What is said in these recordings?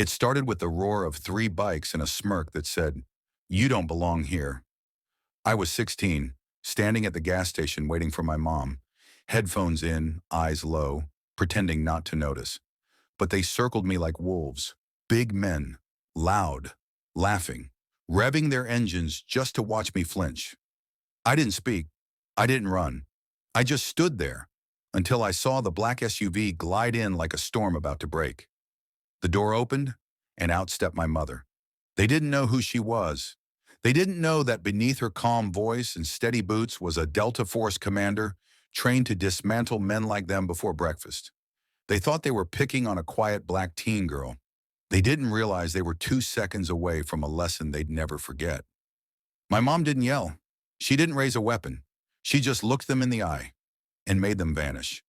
It started with the roar of three bikes and a smirk that said, "You don't belong here." I was 16, standing at the gas station waiting for my mom, headphones in, eyes low, pretending not to notice. But they circled me like wolves, big men, loud, laughing, revving their engines just to watch me flinch. I didn't speak. I didn't run. I just stood there until I saw the black SUV glide in like a storm about to break. The door opened, and out stepped my mother. They didn't know who she was. They didn't know that beneath her calm voice and steady boots was a Delta Force commander trained to dismantle men like them before breakfast. They thought they were picking on a quiet black teen girl. They didn't realize they were 2 seconds away from a lesson they'd never forget. My mom didn't yell. She didn't raise a weapon. She just looked them in the eye and made them vanish.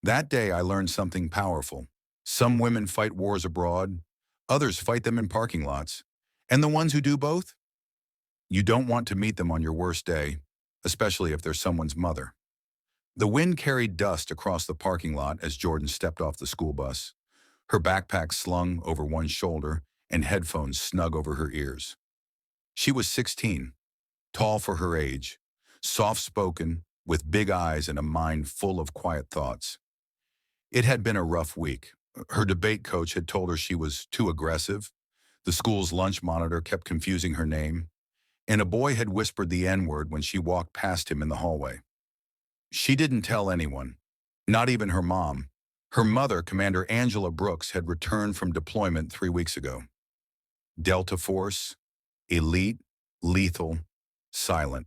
That day I learned something powerful. Some women fight wars abroad, others fight them in parking lots. And the ones who do both? You don't want to meet them on your worst day, especially if they're someone's mother. The wind carried dust across the parking lot as Jordan stepped off the school bus, her backpack slung over one shoulder and headphones snug over her ears. She was 16, tall for her age, soft-spoken, with big eyes and a mind full of quiet thoughts. It had been a rough week. Her debate coach had told her she was too aggressive. The school's lunch monitor kept confusing her name, and a boy had whispered the N-word when she walked past him in the hallway. She didn't tell anyone, not even her mom. Her mother, Commander Angela Brooks, had returned from deployment 3 weeks ago. Delta Force, elite, lethal, silent.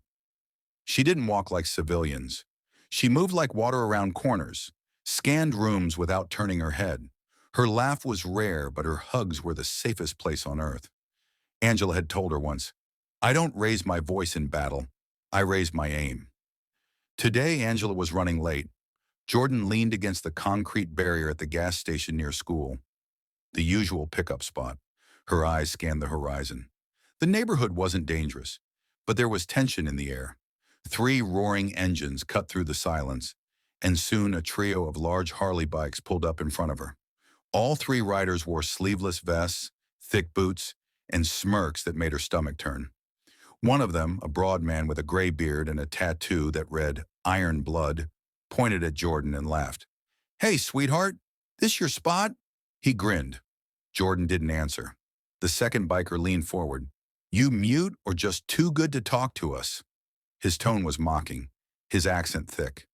She didn't walk like civilians. She moved like water around corners, scanned rooms without turning her head. Her laugh was rare, but her hugs were the safest place on earth. Angela had told her once, "I don't raise my voice in battle, I raise my aim." Today, Angela was running late. Jordan leaned against the concrete barrier at the gas station near school, the usual pickup spot. Her eyes scanned the horizon. The neighborhood wasn't dangerous, but there was tension in the air. 3 roaring engines cut through the silence, and soon a trio of large Harley bikes pulled up in front of her. All 3 riders wore sleeveless vests, thick boots, and smirks that made her stomach turn. One of them, a broad man with a gray beard and a tattoo that read "Iron Blood," pointed at Jordan and laughed. "Hey, sweetheart, this your spot?" He grinned. Jordan didn't answer. The second biker leaned forward. "You mute or just too good to talk to us?" His tone was mocking, his accent thick.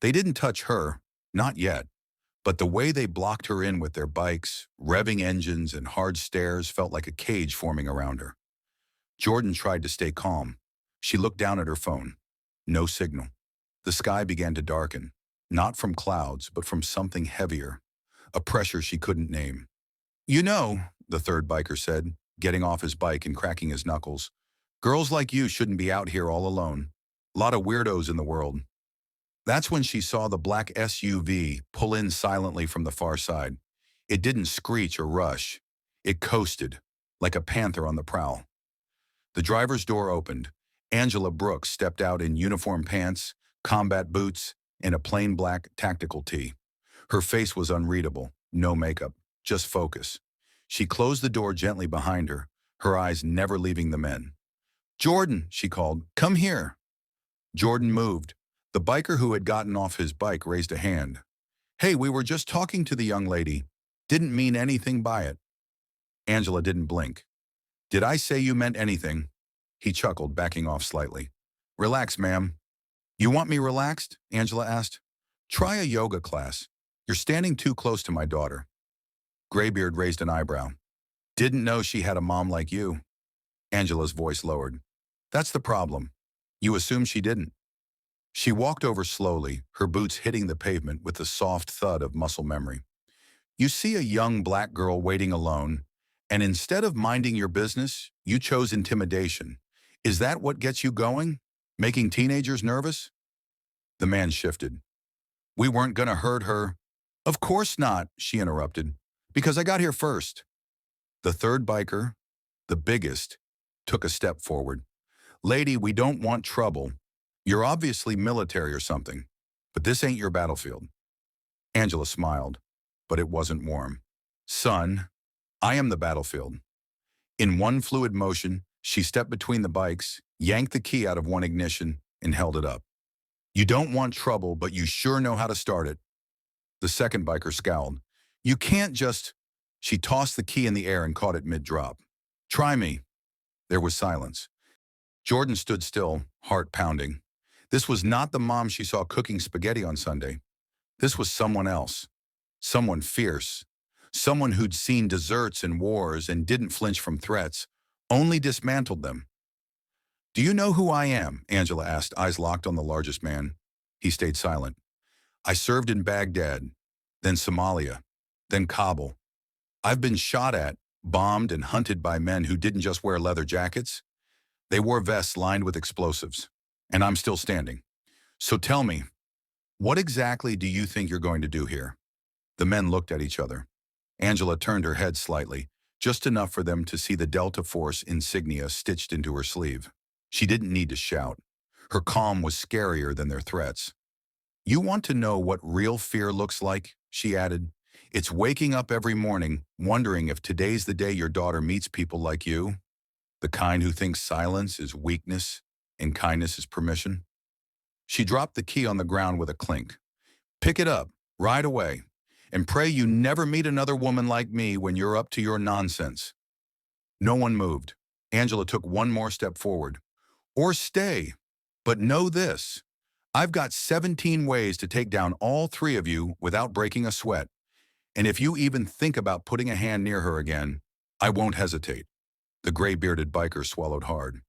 They didn't touch her, not yet, but the way they blocked her in with their bikes, revving engines, and hard stares felt like a cage forming around her. Jordan tried to stay calm. She looked down at her phone. No signal. The sky began to darken, not from clouds, but from something heavier, a pressure she couldn't name. "You know," the third biker said, getting off his bike and cracking his knuckles, "girls like you shouldn't be out here all alone. Lot of weirdos in the world." That's when she saw the black SUV pull in silently from the far side. It didn't screech or rush. It coasted, like a panther on the prowl. The driver's door opened. Angela Brooks stepped out in uniform pants, combat boots, and a plain black tactical tee. Her face was unreadable, no makeup, just focus. She closed the door gently behind her, her eyes never leaving the men. "Jordan," she called, "come here." Jordan moved. The biker who had gotten off his bike raised a hand. "Hey, we were just talking to the young lady. Didn't mean anything by it." Angela didn't blink. "Did I say you meant anything?" He chuckled, backing off slightly. "Relax, ma'am." "You want me relaxed?" Angela asked. "Try a yoga class. You're standing too close to my daughter." Graybeard raised an eyebrow. "Didn't know she had a mom like you." Angela's voice lowered. "That's the problem. You assume she didn't." She walked over slowly, her boots hitting the pavement with the soft thud of muscle memory. "You see a young black girl waiting alone, and instead of minding your business, you chose intimidation. Is that what gets you going? Making teenagers nervous?" The man shifted. "We weren't gonna hurt her." "Of course not," she interrupted, "because I got here first." The third biker, the biggest, took a step forward. "Lady, we don't want trouble. You're obviously military or something, but this ain't your battlefield." Angela smiled, but it wasn't warm. "Son, I am the battlefield. In one fluid motion, she stepped between the bikes, yanked the key out of one ignition, and held it up. You don't want trouble, but you sure know how to start it. The second biker scowled. You can't just... She tossed the key in the air and caught it mid-drop. Try me. There was silence. Jordan stood still, heart pounding. This was not the mom she saw cooking spaghetti on Sunday. This was someone else. Someone fierce. Someone who'd seen deserts and wars and didn't flinch from threats, only dismantled them. Do you know who I am? Angela asked, eyes locked on the largest man. He stayed silent. I served in Baghdad, then Somalia, then Kabul. I've been shot at, bombed, and hunted by men who didn't just wear leather jackets. They wore vests lined with explosives. And I'm still standing. So tell me, what exactly do you think you're going to do here? The men looked at each other. Angela turned her head slightly, just enough for them to see the Delta Force insignia stitched into her sleeve. She didn't need to shout. Her calm was scarier than their threats. You want to know what real fear looks like? She added. It's waking up every morning, wondering if today's the day your daughter meets people like you, the kind who thinks silence is weakness and kindness is permission. She dropped the key on the ground with a clink. Pick it up, right away, and pray you never meet another woman like me when you're up to your nonsense. No one moved. Angela took one more step forward. Or stay. But know this. I've got 17 ways to take down all three of you without breaking a sweat. And if you even think about putting a hand near her again, I won't hesitate. The gray-bearded biker swallowed hard.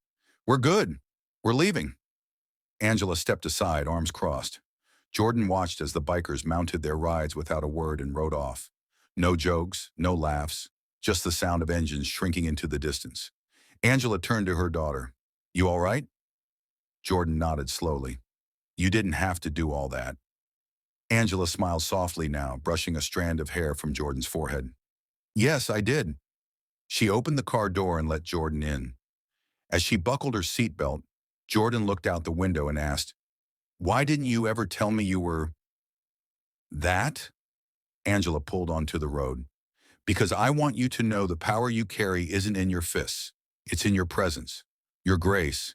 We're good. We're leaving. Angela stepped aside, arms crossed. Jordan watched as the bikers mounted their rides without a word and rode off. No jokes, no laughs, just the sound of engines shrinking into the distance. Angela turned to her daughter. You all right? Jordan nodded slowly. You didn't have to do all that. Angela smiled softly now, brushing a strand of hair from Jordan's forehead. Yes, I did. She opened the car door and let Jordan in. As she buckled her seatbelt, Jordan looked out the window and asked, Why didn't you ever tell me you were... that? Angela pulled onto the road. Because I want you to know the power you carry isn't in your fists. It's in your presence, your grace.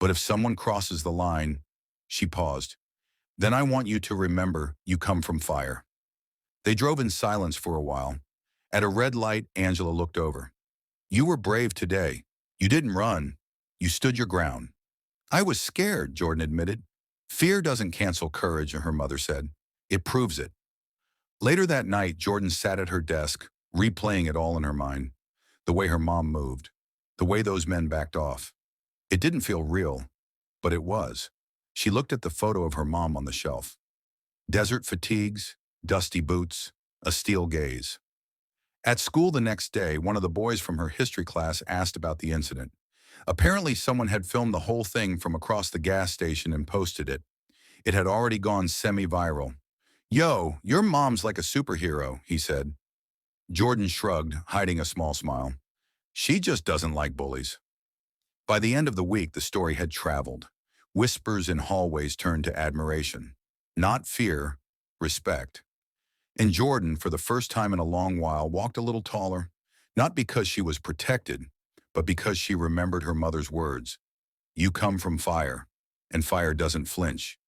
But if someone crosses the line, she paused. Then I want you to remember you come from fire. They drove in silence for a while. At a red light, Angela looked over. You were brave today. You didn't run. You stood your ground. I was scared, Jordan admitted. Fear doesn't cancel courage, her mother said. It proves it. Later that night, Jordan sat at her desk, replaying it all in her mind. The way her mom moved. The way those men backed off. It didn't feel real, but it was. She looked at the photo of her mom on the shelf. Desert fatigues, dusty boots, a steel gaze. At school the next day, one of the boys from her history class asked about the incident. Apparently, someone had filmed the whole thing from across the gas station and posted it. It had already gone semi-viral. Yo, your mom's like a superhero, he said. Jordan shrugged, hiding a small smile. She just doesn't like bullies. By the end of the week, the story had traveled. Whispers in hallways turned to admiration. Not fear, respect. And Jordan, for the first time in a long while, walked a little taller, not because she was protected, but because she remembered her mother's words. You come from fire, and fire doesn't flinch.